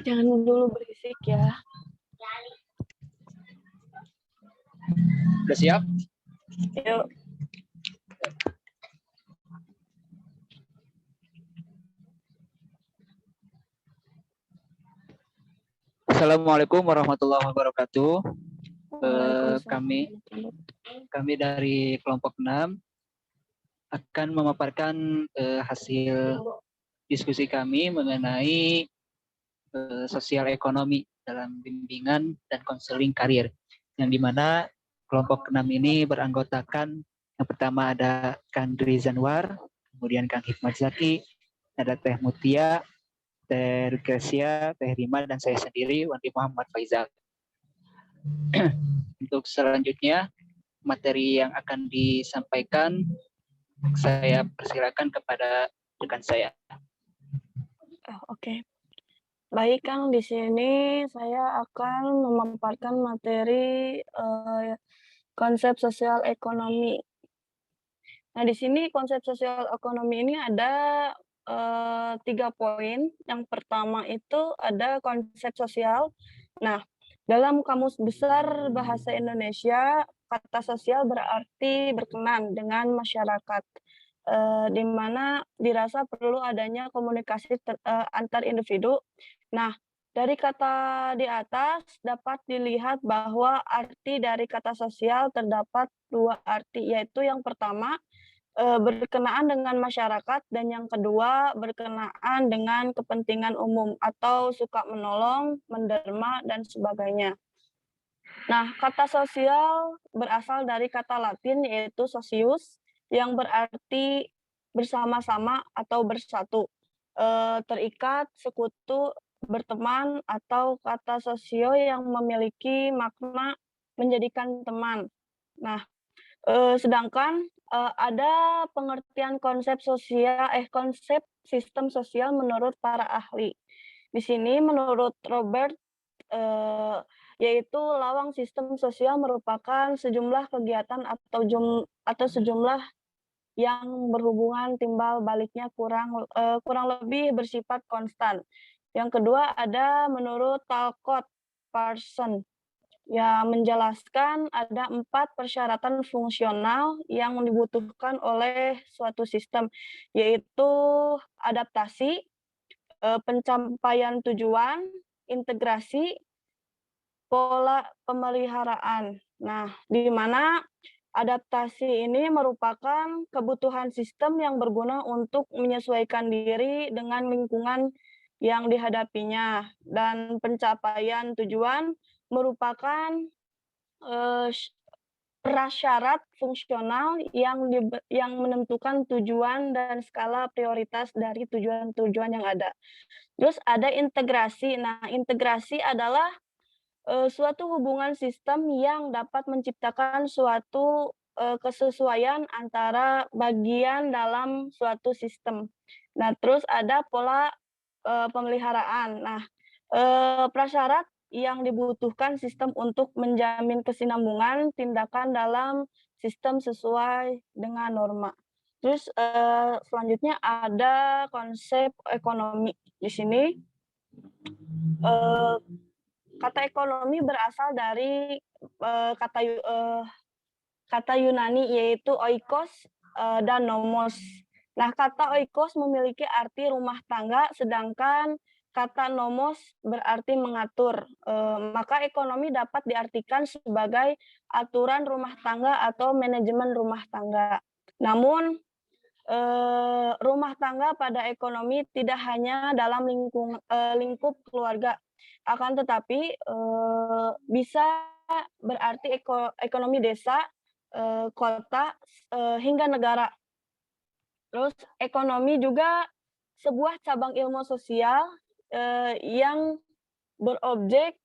Jangan dulu berisik ya. Udah siap? Yuk. Assalamualaikum warahmatullahi wabarakatuh. Waalaikumsalam. Kami dari kelompok 6 akan memaparkan hasil diskusi kami mengenai sosial ekonomi dalam bimbingan dan konseling karir, yang dimana kelompok 6 ini beranggotakan yang pertama ada Kang Rizanwar, kemudian Kang Hikmat Zaki, ada Teh Mutia, Teh Rukresia, Teh Rima, dan saya sendiri, Wandi Muhammad Faizal. Untuk selanjutnya, materi yang akan disampaikan, saya persilakan kepada rekan saya. Oke. Baik, Kang, di sini saya akan memaparkan materi konsep sosial ekonomi. Nah, di sini konsep sosial ekonomi ini ada 3 poin. Yang pertama itu ada konsep sosial. Nah, dalam Kamus Besar Bahasa Indonesia, kata sosial berarti berkenan dengan masyarakat, di mana dirasa perlu adanya komunikasi antar individu. Nah, dari kata di atas dapat dilihat bahwa arti dari kata sosial terdapat 2 arti, yaitu yang pertama berkenaan dengan masyarakat, dan yang kedua berkenaan dengan kepentingan umum atau suka menolong, menderma, dan sebagainya. Nah, kata sosial berasal dari kata Latin yaitu socius, yang berarti bersama-sama atau bersatu, terikat, sekutu, berteman, atau kata sosio yang memiliki makna menjadikan teman. Nah, sedangkan ada pengertian konsep sistem sosial menurut para ahli. Di sini menurut Robert, yaitu lawang sistem sosial merupakan sejumlah kegiatan atau sejumlah yang berhubungan timbal baliknya kurang lebih bersifat konstan. Yang kedua ada menurut Talcott Parsons, yang menjelaskan ada 4 persyaratan fungsional yang dibutuhkan oleh suatu sistem, yaitu adaptasi, pencapaian tujuan, integrasi, pola pemeliharaan. Nah, di mana adaptasi ini merupakan kebutuhan sistem yang berguna untuk menyesuaikan diri dengan lingkungan yang dihadapinya, dan pencapaian tujuan merupakan prasyarat fungsional yang menentukan tujuan dan skala prioritas dari tujuan-tujuan yang ada. Terus ada integrasi. Nah, integrasi adalah suatu hubungan sistem yang dapat menciptakan suatu kesesuaian antara bagian dalam suatu sistem. Nah, terus ada pola pemeliharaan. Nah, prasyarat yang dibutuhkan sistem untuk menjamin kesinambungan tindakan dalam sistem sesuai dengan norma. Terus selanjutnya ada konsep ekonomi. Di sini kata ekonomi berasal dari kata Yunani yaitu oikos dan nomos. Nah, kata oikos memiliki arti rumah tangga, sedangkan kata nomos berarti mengatur. Maka ekonomi dapat diartikan sebagai aturan rumah tangga atau manajemen rumah tangga. Namun, rumah tangga pada ekonomi tidak hanya dalam lingkup keluarga, akan tetapi bisa berarti ekonomi desa, kota, hingga negara. Terus ekonomi juga sebuah cabang ilmu sosial yang berobjek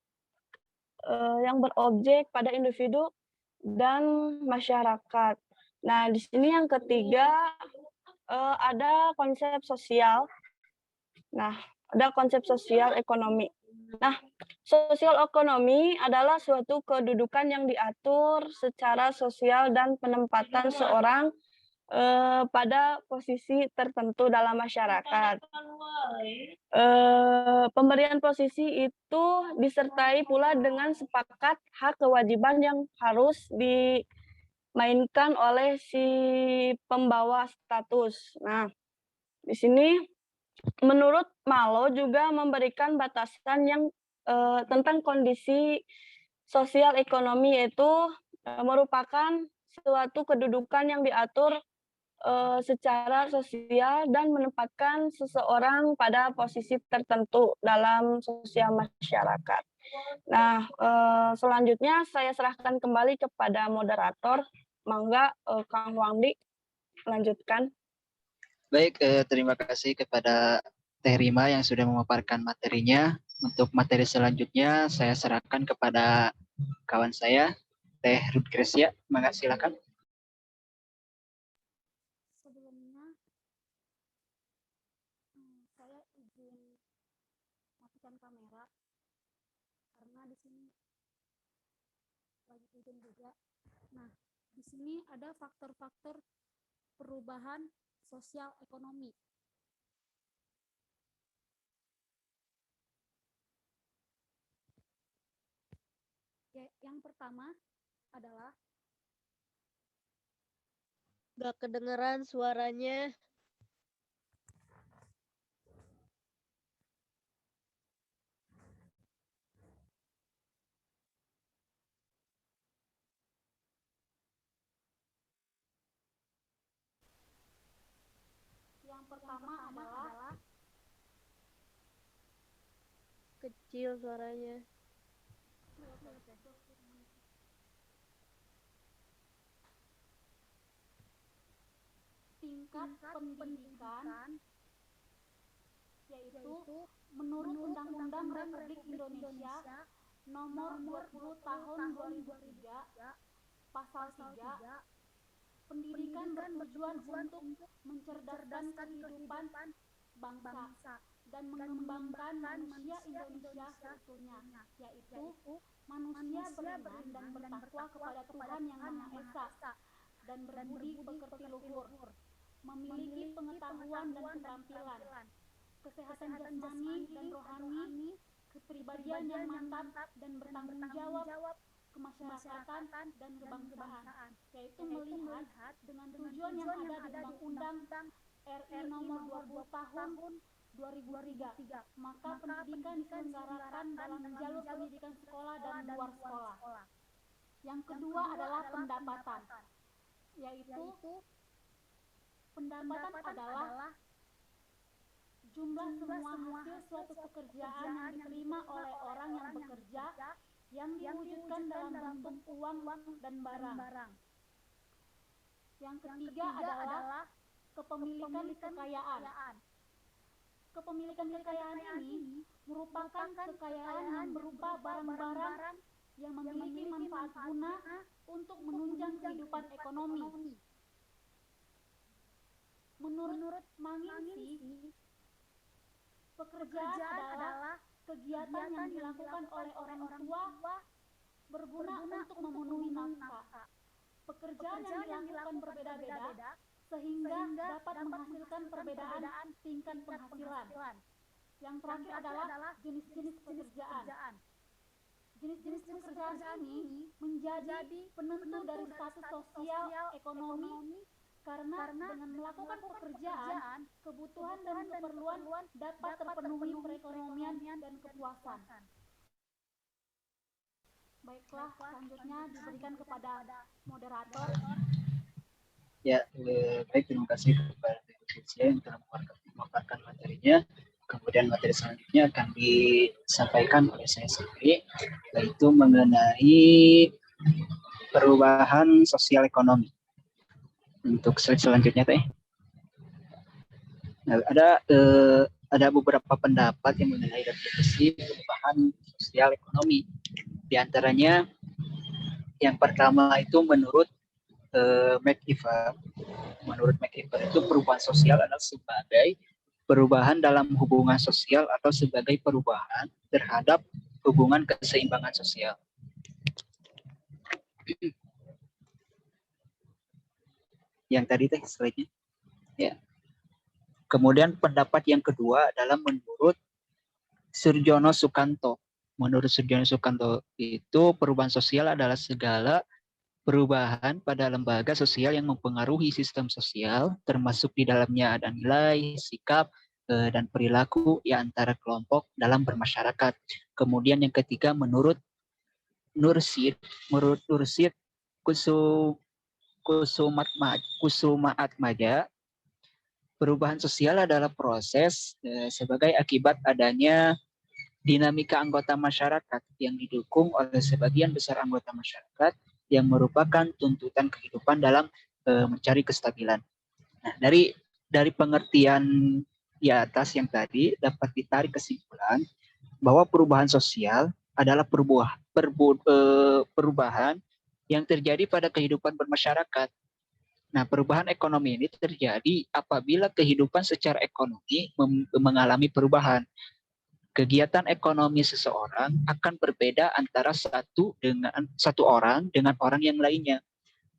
pada individu dan masyarakat. Nah, di sini yang ketiga ada konsep sosial. Nah, ada konsep sosial ekonomi. Nah, sosial ekonomi adalah suatu kedudukan yang diatur secara sosial dan penempatan seorang pada posisi tertentu dalam masyarakat. Pemberian posisi itu disertai pula dengan sepakat hak kewajiban yang harus dimainkan oleh si pembawa status. Nah, di sini menurut Malo juga memberikan batasan yang tentang kondisi sosial ekonomi, yaitu merupakan suatu kedudukan yang diatur secara sosial dan menempatkan seseorang pada posisi tertentu dalam sosial masyarakat. Nah, selanjutnya saya serahkan kembali kepada moderator. Mangga, Kang Wandi, lanjutkan. Baik, terima kasih kepada Teh Rima yang sudah memaparkan materinya. Untuk materi selanjutnya saya serahkan kepada kawan saya, Teh Ruth Gracia. Mangga silakan. Sebelumnya saya izin matikan kamera karena di sini lagi hujan juga. Nah, di sini ada faktor-faktor perubahan sosial ekonomi. Yang pertama adalah Gak kedengeran suaranya. Kecil suaranya. tingkat pendidikan, yaitu menurut Undang-Undang Republik Indonesia Nomor 20 Tahun 2003, Pasal 3, pendidikan bertujuan untuk mencerdaskan kehidupan bangsa dan mengembangkan manusia Indonesia seutuhnya, yaitu manusia beriman dan bertakwa kepada Tuhan Yang Maha Esa dan berbudi pekerti luhur, memiliki pengetahuan dan keterampilan, kesehatan jasmani dan rohani, kepribadian yang mantap dan bertanggung jawab, kemasyarakatan dan kebangsaan, yaitu melihat dengan tujuan yang ada di Undang-Undang RI Nomor 20 Tahun 2003, maka pendidikan diselenggarakan dalam jalur pendidikan sekolah dan luar sekolah. Yang kedua adalah pendapatan, yaitu pendapatan adalah jumlah semua hasil suatu pekerjaan yang diterima oleh orang yang bekerja yang diwujudkan dalam bentuk uang dan barang. Yang ketiga adalah kepemilikan kekayaan. Kepemilikan kekayaan ini merupakan kekayaan yang berupa barang-barang yang memiliki manfaat guna untuk menunjang kehidupan ekonomi. Menurut Manginsi, pekerjaan adalah kegiatan yang dilakukan oleh orang tua berguna untuk memenuhi nafkah. Pekerjaan yang dilakukan berbeda-beda sehingga dapat menghasilkan perbedaan tingkat penghasilan. Yang terakhir adalah jenis-jenis pekerjaan. Jenis-jenis pekerjaan ini menjadi penentu dari status sosial ekonomi karena dengan melakukan pekerjaan, kebutuhan dan keperluan dapat terpenuhi perekonomian dan kepuasan. Baiklah, selanjutnya diberikan kepada moderator. Ya, baik, terima kasih kepada saya yang telah memaparkan materinya. Kemudian materi selanjutnya akan disampaikan oleh saya sendiri, yaitu mengenai perubahan sosial ekonomi. Untuk slide selanjutnya, Teh. Nah, ada beberapa pendapat yang mengenai definisi perubahan sosial ekonomi. Di antaranya, yang pertama itu menurut McIver. Menurut McIver itu perubahan sosial adalah sebagai perubahan dalam hubungan sosial atau sebagai perubahan terhadap hubungan keseimbangan sosial. Yang tadi teh slide-nya. Ya. Kemudian pendapat yang kedua adalah menurut Surjono Sukanto. Menurut Surjono Sukanto itu perubahan sosial adalah segala perubahan pada lembaga sosial yang mempengaruhi sistem sosial, termasuk di dalamnya ada nilai, sikap, dan perilaku di antara kelompok dalam bermasyarakat. Kemudian yang ketiga menurut Nursid Kusumaatmaja, perubahan sosial adalah proses sebagai akibat adanya dinamika anggota masyarakat yang didukung oleh sebagian besar anggota masyarakat yang merupakan tuntutan kehidupan dalam mencari kestabilan. Nah, dari pengertian di atas yang tadi dapat ditarik kesimpulan bahwa perubahan sosial adalah perubahan yang terjadi pada kehidupan bermasyarakat. Nah, perubahan ekonomi ini terjadi apabila kehidupan secara ekonomi mengalami perubahan. Kegiatan ekonomi seseorang akan berbeda antara satu orang dengan orang yang lainnya.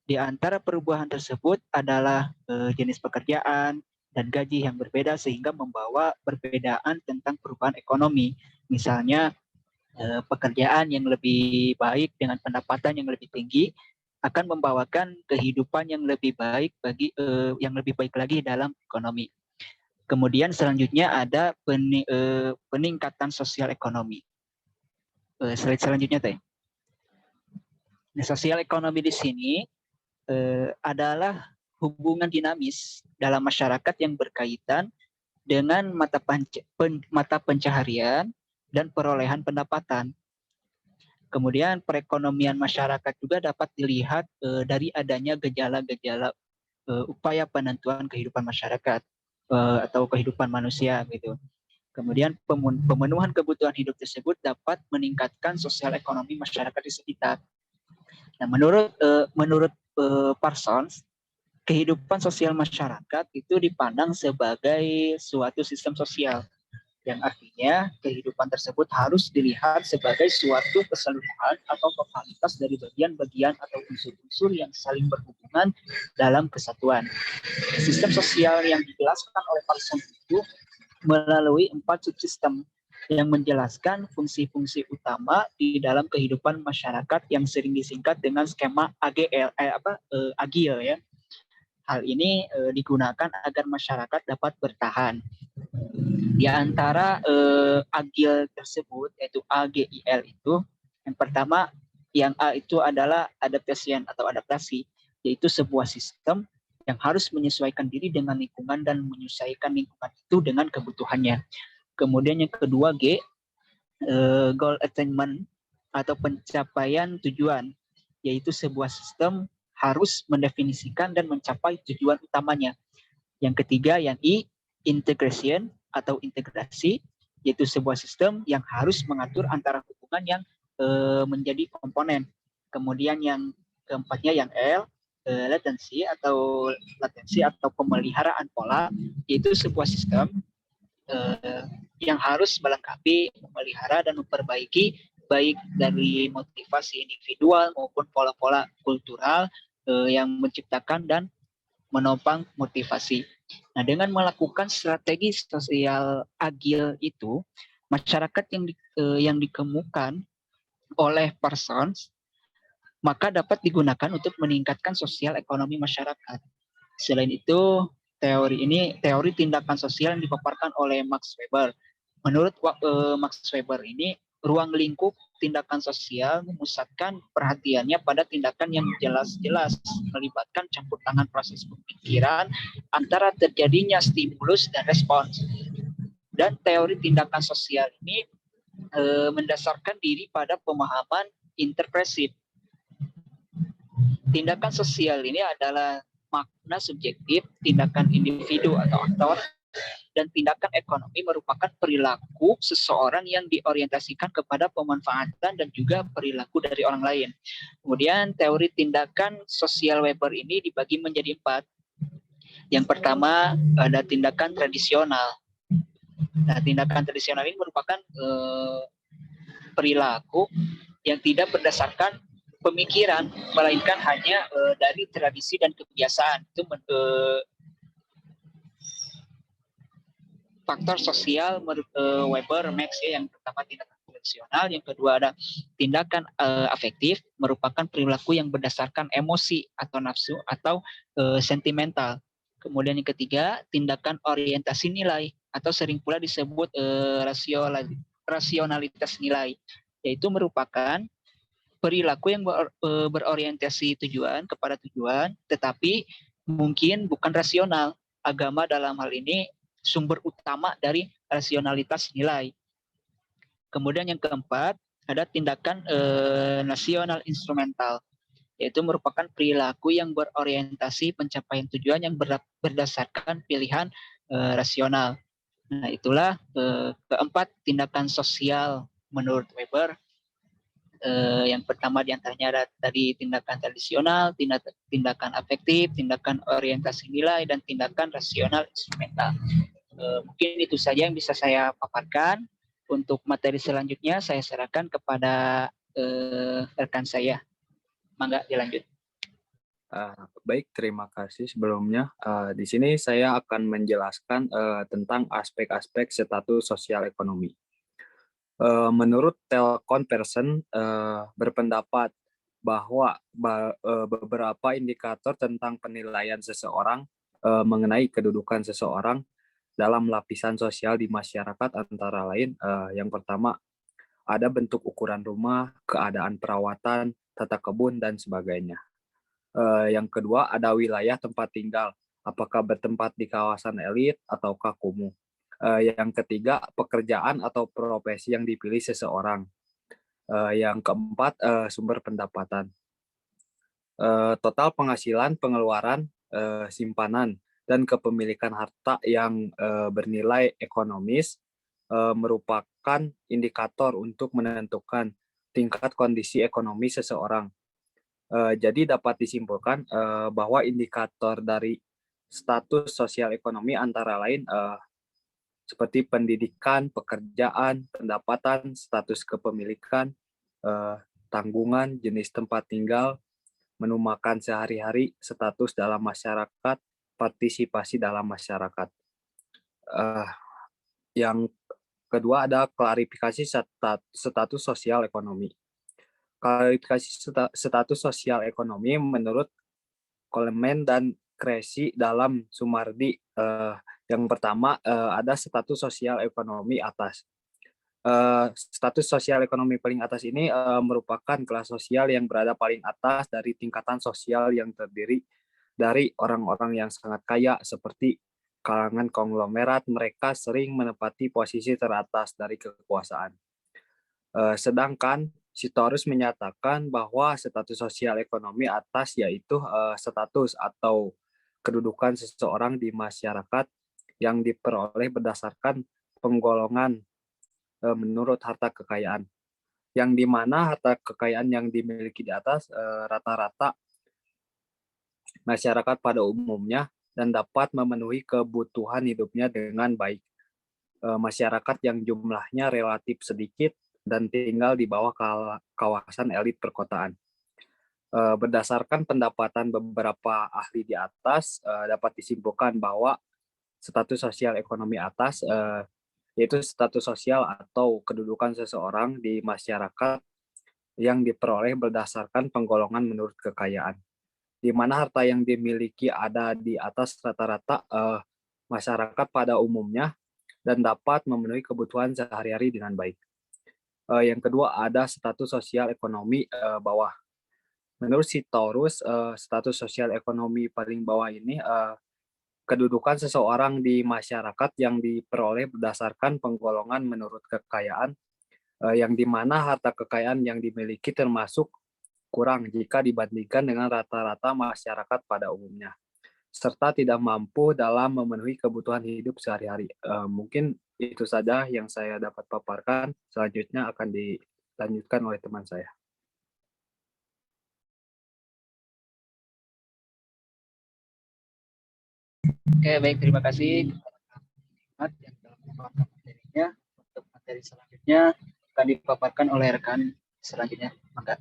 Di antara perubahan tersebut adalah jenis pekerjaan dan gaji yang berbeda sehingga membawa perbedaan tentang perubahan ekonomi. Misalnya pekerjaan yang lebih baik dengan pendapatan yang lebih tinggi akan membawakan kehidupan yang lebih baik lagi dalam ekonomi. Kemudian selanjutnya ada peningkatan sosial ekonomi. Slide selanjutnya teh. Nah, sosial ekonomi di sini adalah hubungan dinamis dalam masyarakat yang berkaitan dengan mata pencaharian dan perolehan pendapatan. Kemudian perekonomian masyarakat juga dapat dilihat dari adanya gejala-gejala upaya penentuan kehidupan masyarakat atau kehidupan manusia gitu. Kemudian pemenuhan kebutuhan hidup tersebut dapat meningkatkan sosial ekonomi masyarakat di sekitar. Nah, menurut Parsons, kehidupan sosial masyarakat itu dipandang sebagai suatu sistem sosial, yang artinya kehidupan tersebut harus dilihat sebagai suatu keseluruhan atau totalitas dari bagian-bagian atau unsur-unsur yang saling berhubungan dalam kesatuan. Sistem sosial yang dijelaskan oleh Parsons itu melalui 4 subsistem yang menjelaskan fungsi-fungsi utama di dalam kehidupan masyarakat yang sering disingkat dengan skema AGIL ya. Hal ini digunakan agar masyarakat dapat bertahan. Di antara AGIL tersebut, yaitu AGIL itu, yang pertama, yang A itu adalah adaptasi, yaitu sebuah sistem yang harus menyesuaikan diri dengan lingkungan dan menyesuaikan lingkungan itu dengan kebutuhannya. Kemudian yang kedua G, goal attainment atau pencapaian tujuan, yaitu sebuah sistem harus mendefinisikan dan mencapai tujuan utamanya. Yang ketiga yang I, integration atau integrasi, yaitu sebuah sistem yang harus mengatur antara hubungan yang menjadi komponen. Kemudian yang keempatnya yang L, latensi atau pemeliharaan pola, yaitu sebuah sistem yang harus melengkapi, memelihara dan memperbaiki baik dari motivasi individual maupun pola-pola kultural yang menciptakan dan menopang motivasi. Nah, dengan melakukan strategi sosial agil itu, masyarakat yang dikemukakan oleh Parsons maka dapat digunakan untuk meningkatkan sosial ekonomi masyarakat. Selain itu, teori tindakan sosial yang dipaparkan oleh Max Weber. Menurut Max Weber ini, ruang lingkup tindakan sosial memusatkan perhatiannya pada tindakan yang jelas-jelas melibatkan campur tangan proses pemikiran antara terjadinya stimulus dan respons. Dan teori tindakan sosial ini mendasarkan diri pada pemahaman interpresif. Tindakan sosial ini adalah makna subjektif, tindakan individu atau aktor, dan tindakan ekonomi merupakan perilaku seseorang yang diorientasikan kepada pemanfaatan dan juga perilaku dari orang lain. Kemudian teori tindakan sosial Weber ini dibagi menjadi 4. Yang pertama ada tindakan tradisional. Nah, tindakan tradisional ini merupakan perilaku yang tidak berdasarkan pemikiran, melainkan hanya dari tradisi dan kebiasaan. Itu faktor sosial Weber Max ya, yang pertama tindakan konvensional, yang kedua ada tindakan afektif, merupakan perilaku yang berdasarkan emosi atau nafsu atau sentimental. Kemudian yang ketiga, tindakan orientasi nilai atau sering pula disebut rasionalitas nilai, yaitu merupakan perilaku yang berorientasi tujuan kepada tujuan, tetapi mungkin bukan rasional. Agama dalam hal ini sumber utama dari rasionalitas nilai. Kemudian yang keempat, ada tindakan nasional instrumental, yaitu merupakan perilaku yang berorientasi pencapaian tujuan yang berdasarkan pilihan rasional. Nah, itulah keempat tindakan sosial menurut Weber. Yang pertama diantaranya ada tadi tindakan tradisional, tindakan afektif, tindakan orientasi nilai, dan tindakan rasional instrumental. Mungkin itu saja yang bisa saya paparkan. Untuk materi selanjutnya saya serahkan kepada rekan saya. Mangga dilanjut. Baik, terima kasih sebelumnya. Di sini saya akan menjelaskan tentang aspek-aspek status sosial ekonomi. Menurut Telkom Person berpendapat bahwa beberapa indikator tentang penilaian seseorang mengenai kedudukan seseorang dalam lapisan sosial di masyarakat antara lain yang pertama ada bentuk ukuran rumah, keadaan perawatan, tata kebun, dan sebagainya. Yang kedua ada wilayah tempat tinggal, apakah bertempat di kawasan elit ataukah kumuh. Yang ketiga pekerjaan atau profesi yang dipilih seseorang. Yang keempat sumber pendapatan. Total penghasilan, pengeluaran, simpanan, dan kepemilikan harta yang bernilai ekonomis merupakan indikator untuk menentukan tingkat kondisi ekonomi seseorang. Jadi dapat disimpulkan bahwa indikator dari status sosial ekonomi antara lain seperti pendidikan, pekerjaan, pendapatan, status kepemilikan, tanggungan, jenis tempat tinggal, menu makan sehari-hari, status dalam masyarakat, partisipasi dalam masyarakat. Yang kedua ada klarifikasi status sosial ekonomi. Klarifikasi status sosial ekonomi menurut Coleman dan Kresi dalam Sumardi. Yang pertama ada status sosial ekonomi atas. Status sosial ekonomi paling atas ini merupakan kelas sosial yang berada paling atas dari tingkatan sosial yang terdiri dari orang-orang yang sangat kaya seperti kalangan konglomerat. Mereka sering menempati posisi teratas dari kekuasaan. Sedangkan Sitorus menyatakan bahwa status sosial ekonomi atas yaitu status atau kedudukan seseorang di masyarakat yang diperoleh berdasarkan penggolongan menurut harta kekayaan, yang dimana harta kekayaan yang dimiliki di atas rata-rata masyarakat pada umumnya dan dapat memenuhi kebutuhan hidupnya dengan baik. Masyarakat yang jumlahnya relatif sedikit dan tinggal di bawah kawasan elit perkotaan. Berdasarkan pendapatan beberapa ahli di atas, dapat disimpulkan bahwa status sosial ekonomi atas yaitu status sosial atau kedudukan seseorang di masyarakat yang diperoleh berdasarkan penggolongan menurut kekayaan, di mana harta yang dimiliki ada di atas rata-rata masyarakat pada umumnya dan dapat memenuhi kebutuhan sehari-hari dengan baik. Yang kedua ada status sosial ekonomi bawah. Menurut Sitorus, status sosial ekonomi paling bawah ini kedudukan seseorang di masyarakat yang diperoleh berdasarkan penggolongan menurut kekayaan, yang dimana harta kekayaan yang dimiliki termasuk kurang jika dibandingkan dengan rata-rata masyarakat pada umumnya, serta tidak mampu dalam memenuhi kebutuhan hidup sehari-hari. Mungkin itu saja yang saya dapat paparkan. Selanjutnya akan dilanjutkan oleh teman saya. Oke, baik, terima kasih yang telah memaparkan materinya. Untuk materi selanjutnya akan dipaparkan oleh rekan selanjutnya. Maka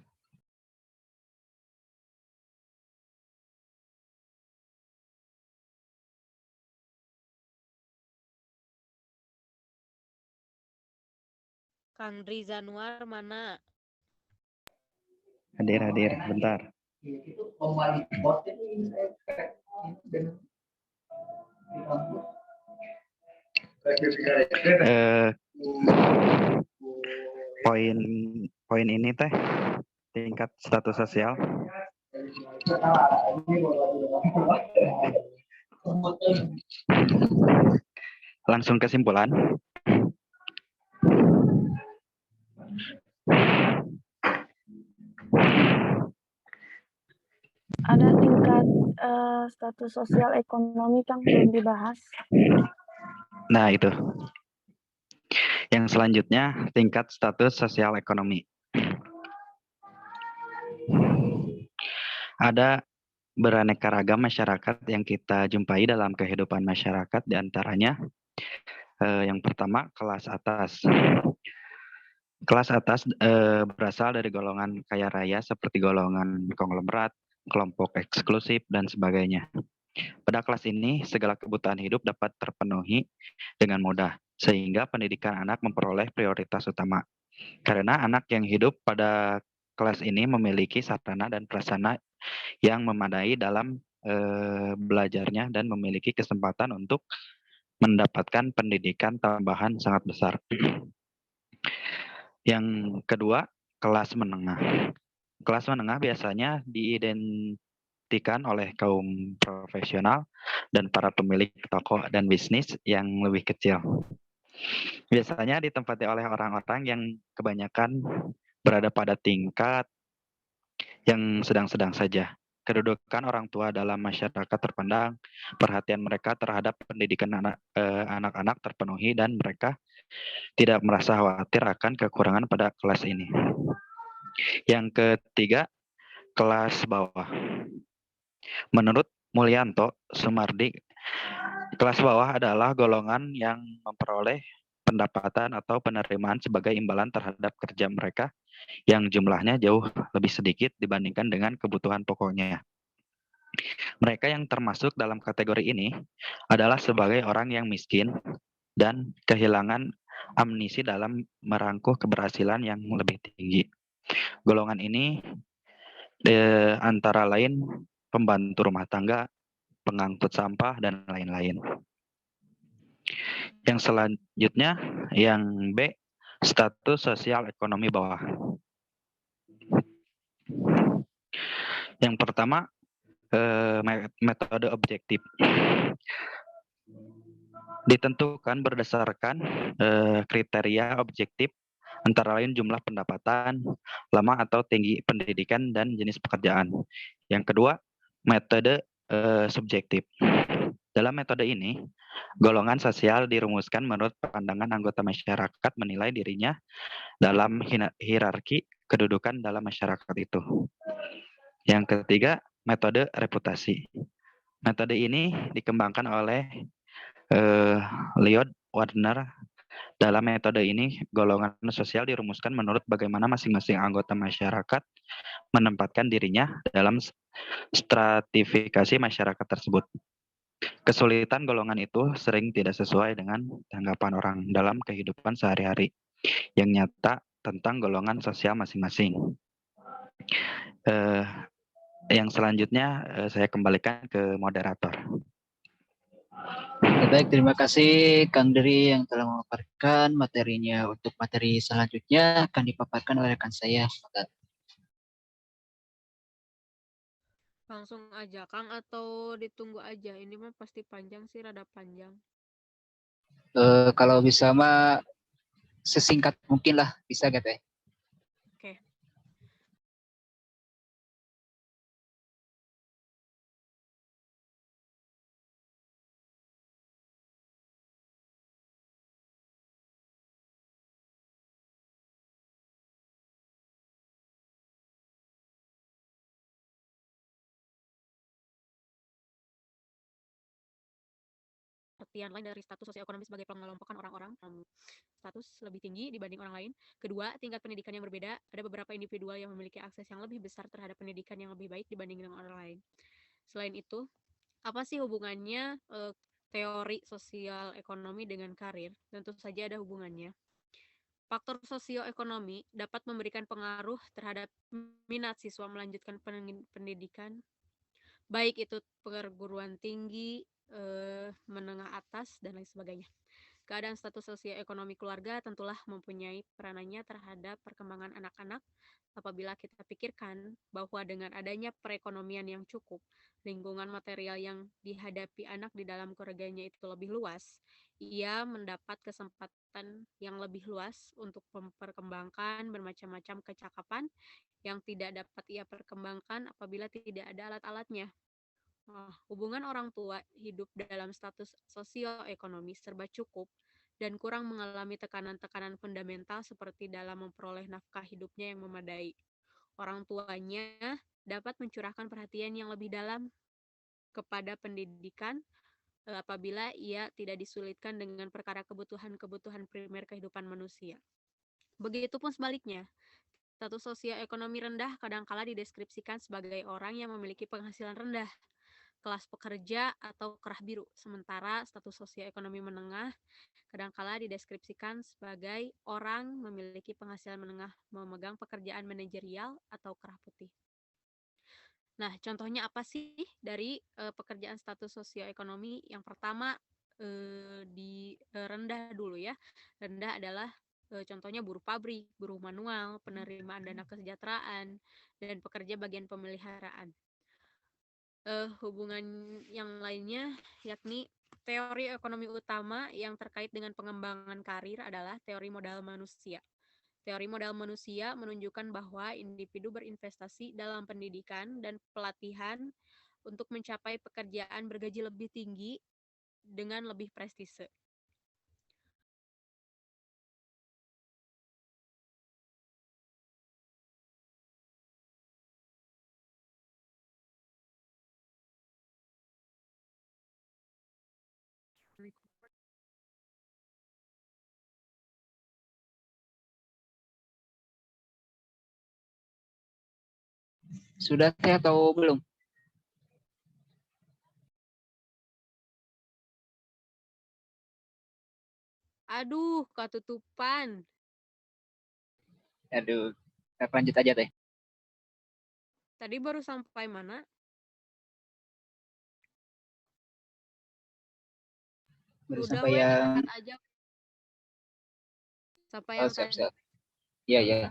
Kang Dri Zanuar mana? Hadir, bentar. Eh, poin ini teh tingkat status sosial. Langsung kesimpulan. Ada tingkat status sosial ekonomi Kang belum dibahas. Nah, itu. Yang selanjutnya, tingkat status sosial ekonomi. Ada beraneka ragam masyarakat yang kita jumpai dalam kehidupan masyarakat, diantaranya yang pertama, kelas atas. Kelas atas berasal dari golongan kaya raya seperti golongan konglomerat, kelompok eksklusif, dan sebagainya. Pada kelas ini, segala kebutuhan hidup dapat terpenuhi dengan mudah, sehingga pendidikan anak memperoleh prioritas utama. Karena anak yang hidup pada kelas ini memiliki sarana dan prasarana yang memadai dalam belajarnya dan memiliki kesempatan untuk mendapatkan pendidikan tambahan sangat besar. Yang kedua, kelas menengah. Kelas menengah biasanya diidentikan oleh kaum profesional dan para pemilik toko dan bisnis yang lebih kecil. Biasanya ditempati oleh orang-orang yang kebanyakan berada pada tingkat yang sedang-sedang saja. Kedudukan orang tua dalam masyarakat terpandang, perhatian mereka terhadap pendidikan anak-anak terpenuhi, dan mereka tidak merasa khawatir akan kekurangan pada kelas ini. Yang ketiga, kelas bawah. Menurut Mulyanto Sumardi, kelas bawah adalah golongan yang memperoleh pendapatan atau penerimaan sebagai imbalan terhadap kerja mereka yang jumlahnya jauh lebih sedikit dibandingkan dengan kebutuhan pokoknya. Mereka yang termasuk dalam kategori ini adalah sebagai orang yang miskin dan kehilangan amunisi dalam merangkuh keberhasilan yang lebih tinggi. Golongan ini antara lain pembantu rumah tangga, pengangkut sampah, dan lain-lain. Yang selanjutnya, yang B, status sosial ekonomi bawah. Yang pertama, metode objektif. Ditentukan berdasarkan kriteria objektif antara lain jumlah pendapatan, lama atau tinggi pendidikan, dan jenis pekerjaan. Yang kedua, metode subjektif. Dalam metode ini, golongan sosial dirumuskan menurut pandangan anggota masyarakat menilai dirinya dalam hierarki kedudukan dalam masyarakat itu. Yang ketiga, metode reputasi. Metode ini dikembangkan oleh Lloyd Wardner. Dalam metode ini, golongan sosial dirumuskan menurut bagaimana masing-masing anggota masyarakat menempatkan dirinya dalam stratifikasi masyarakat tersebut. Kesulitan golongan itu sering tidak sesuai dengan tanggapan orang dalam kehidupan sehari-hari yang nyata tentang golongan sosial masing-masing. Yang selanjutnya saya kembalikan ke moderator. Baik, terima kasih Kang Dri yang telah memaparkan materinya. Untuk materi selanjutnya akan dipaparkan oleh rekan saya. Langsung aja Kang atau ditunggu aja? Ini mah pasti panjang sih, rada panjang. Kalau bisa mah sesingkat mungkin lah, bisa gak teh? Oke. Artian lain dari status sosioekonomi sebagai pengelompokan orang-orang status lebih tinggi dibanding orang lain. Kedua, tingkat pendidikan yang berbeda. Ada beberapa individual yang memiliki akses yang lebih besar terhadap pendidikan yang lebih baik dibanding dengan orang lain. Selain itu, apa sih hubungannya teori sosial ekonomi dengan karir? Tentu saja ada hubungannya. Faktor sosioekonomi dapat memberikan pengaruh terhadap minat siswa melanjutkan pendidikan, baik itu perguruan tinggi, menengah atas, dan lain sebagainya. Keadaan status sosioekonomi keluarga tentulah mempunyai peranannya terhadap perkembangan anak-anak. Apabila kita pikirkan bahwa dengan adanya perekonomian yang cukup, lingkungan material yang dihadapi anak di dalam keluarganya itu lebih luas, ia mendapat kesempatan yang lebih luas untuk memperkembangkan bermacam-macam kecakapan yang tidak dapat ia perkembangkan apabila tidak ada alat-alatnya. Hubungan orang tua hidup dalam status sosioekonomi serba cukup dan kurang mengalami tekanan-tekanan fundamental seperti dalam memperoleh nafkah hidupnya yang memadai. Orang tuanya dapat mencurahkan perhatian yang lebih dalam kepada pendidikan apabila ia tidak disulitkan dengan perkara kebutuhan-kebutuhan primer kehidupan manusia. Begitupun sebaliknya, status sosioekonomi rendah kadangkala dideskripsikan sebagai orang yang memiliki penghasilan rendah, kelas pekerja atau kerah biru, sementara status sosioekonomi menengah kadangkala dideskripsikan sebagai orang memiliki penghasilan menengah memegang pekerjaan manajerial atau kerah putih. Nah, contohnya apa sih dari pekerjaan status sosioekonomi? Yang pertama di rendah dulu ya. Rendah adalah contohnya buruh pabrik, buruh manual, penerimaan dana kesejahteraan, dan pekerja bagian pemeliharaan. Hubungan yang lainnya yakni teori ekonomi utama yang terkait dengan pengembangan karir adalah teori modal manusia. Teori modal manusia menunjukkan bahwa individu berinvestasi dalam pendidikan dan pelatihan untuk mencapai pekerjaan bergaji lebih tinggi dengan lebih prestise. Sudah teh atau belum? Aduh, ketutupan. Aduh, kita lanjut aja teh. Tadi baru sampai mana? Baru Udah sampai yang angkat aja. Sampai yang siap, tadi. siap. Iya, iya.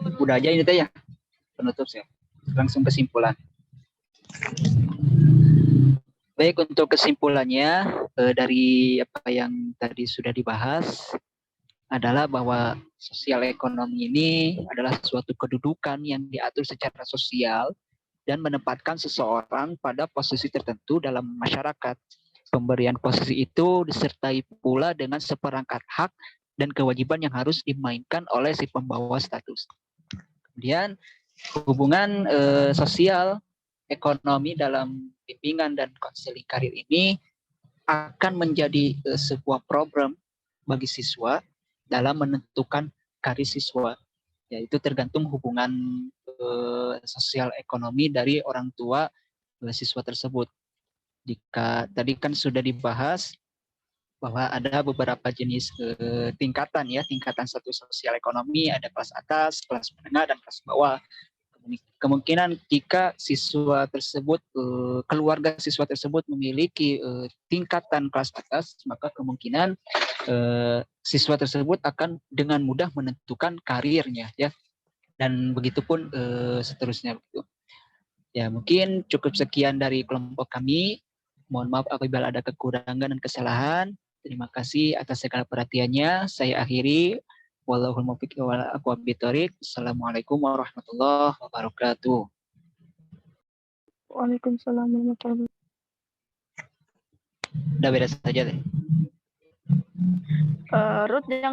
Udah aja ini teh ya. Penutup sih. Langsung kesimpulan. Baik, untuk kesimpulannya dari apa yang tadi sudah dibahas adalah bahwa sosial ekonomi ini adalah suatu kedudukan yang diatur secara sosial dan menempatkan seseorang pada posisi tertentu dalam masyarakat. Pemberian posisi itu disertai pula dengan seperangkat hak dan kewajiban yang harus dimainkan oleh si pembawa status. Kemudian hubungan sosial ekonomi dalam bimbingan dan konseling karir ini akan menjadi sebuah problem bagi siswa dalam menentukan karir siswa, yaitu tergantung hubungan sosial ekonomi dari orang tua siswa tersebut. Jika tadi kan sudah dibahas bahwa ada beberapa jenis tingkatan ya, tingkatan status sosial ekonomi, ada kelas atas, kelas menengah, dan kelas bawah. Kemungkinan jika siswa tersebut, keluarga siswa tersebut memiliki tingkatan kelas atas, maka kemungkinan siswa tersebut akan dengan mudah menentukan karirnya ya, dan begitupun seterusnya. Ya, mungkin cukup sekian dari kelompok kami. Mohon maaf apabila ada kekurangan dan kesalahan. Terima kasih atas segala perhatiannya. Saya akhiri. Wallahul muwaffiq wal aqwam bithoriq. Assalamualaikum warahmatullahi wabarakatuh. Waalaikumsalam warahmatullahi wabarakatuh. Udah beres saja deh. Ruth, jangan